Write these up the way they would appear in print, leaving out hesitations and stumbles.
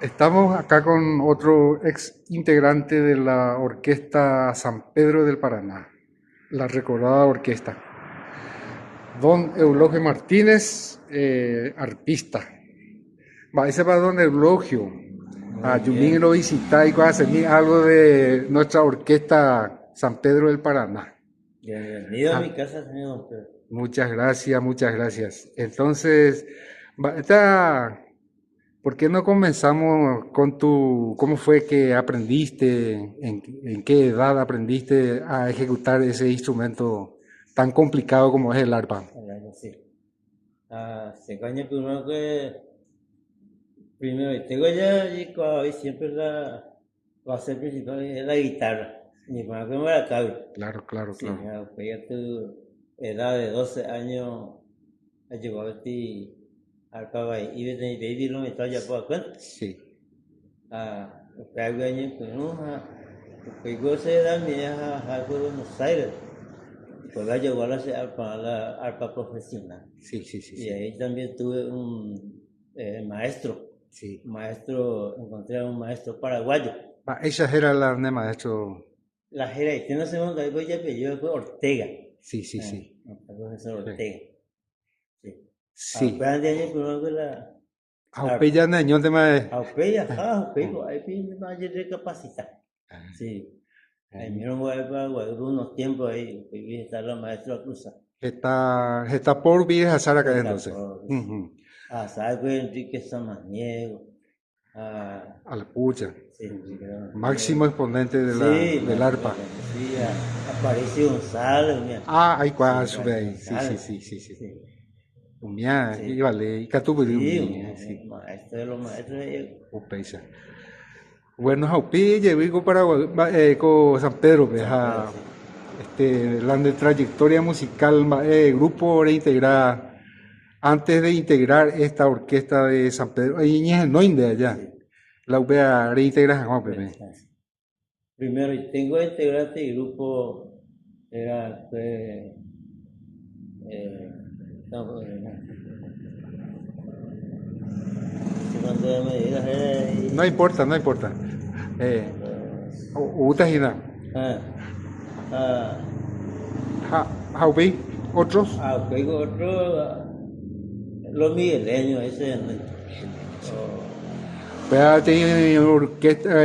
Estamos acá con otro ex integrante de la Orquesta San Pedro del Paraná, la recordada orquesta, don Eulogio Martínez, arpista. Va, ese va don Eulogio. A Muy Yumín bien. lo visita y va a hacer algo de nuestra orquesta San Pedro del Paraná. Bienvenido a Ah, mi casa, señor doctor. muchas gracias, muchas gracias. Entonces, ¿por qué no comenzamos con cómo fue que aprendiste, en qué edad aprendiste a ejecutar ese instrumento tan complicado como es el arpa? Hablando así. Se caña primero, tengo ya y hoy siempre la base principal es la guitarra. Ni para que me la cabe. Claro, claro, Sí, claro. ya, pues ya tu edad de 12 años, llegó a ti al caballo y desde baby lo meto ya por acá. Sí. Cái años pues no, pues yo se da mi a Buenos Aires. Pues ya llegó a la arpa profesional. Sí, sí, sí, Y sí. ahí también tuve un maestro, Sí. encontré a un maestro paraguayo. Ella era la de maestro. La gerente, no sé dónde voy a apellido fue Ortega. Sí, sí, sí. El profesor Sí. Ortega. Sí. Sí. Pero de año que la Aupe arpa. ya nañón de A maestro. Ortega, Ortega, ahí pide más de recapacitar. Sí. Ahí mismo voy a Paraguay, hubo unos tiempos ahí, que visitar a la maestra Cruz. Está por vir a Sara acá Está entonces. por, sí. Ujú. Salvo Enrique Samaniego. Ah, A la pucha. sí, Enrique Máximo Samaniego. exponente Sí, del Máximo arpa. Exponente, sí, Aparicio González, mira. Ah, hay Sí, cuál sube Aparicio ahí. Sí, sí, González. sí, sí, sí. Sí, Umia, y sí. vale, y catubiri Sí, umia, sí. maestro de los maestros. Upeisa. Bueno, Jaupi, llegué para con San Pedro, pues, San Pedro, sí. la de trayectoria musical, grupo reintegrada, antes de integrar esta orquesta de San Pedro, ahí es el Noinde allá, Sí, la UPA reintegra a Juan Pepe. primero, y tengo integrante y grupo, fue, eh, no, cuando me digas, No importa, no importa. Eh, Utajina, ah, ah, Jaupi, otros. juego otro, los migueleños, ese, ¿no? Vea, tiene un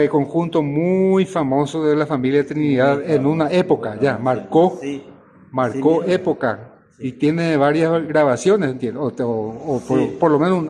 conjunto muy famoso de la familia Muy Trinidad en una famoso, muy época, ya, famoso. Sí, así marcó mismo. época y Sí, tiene varias grabaciones, entiendo, por sí. lo menos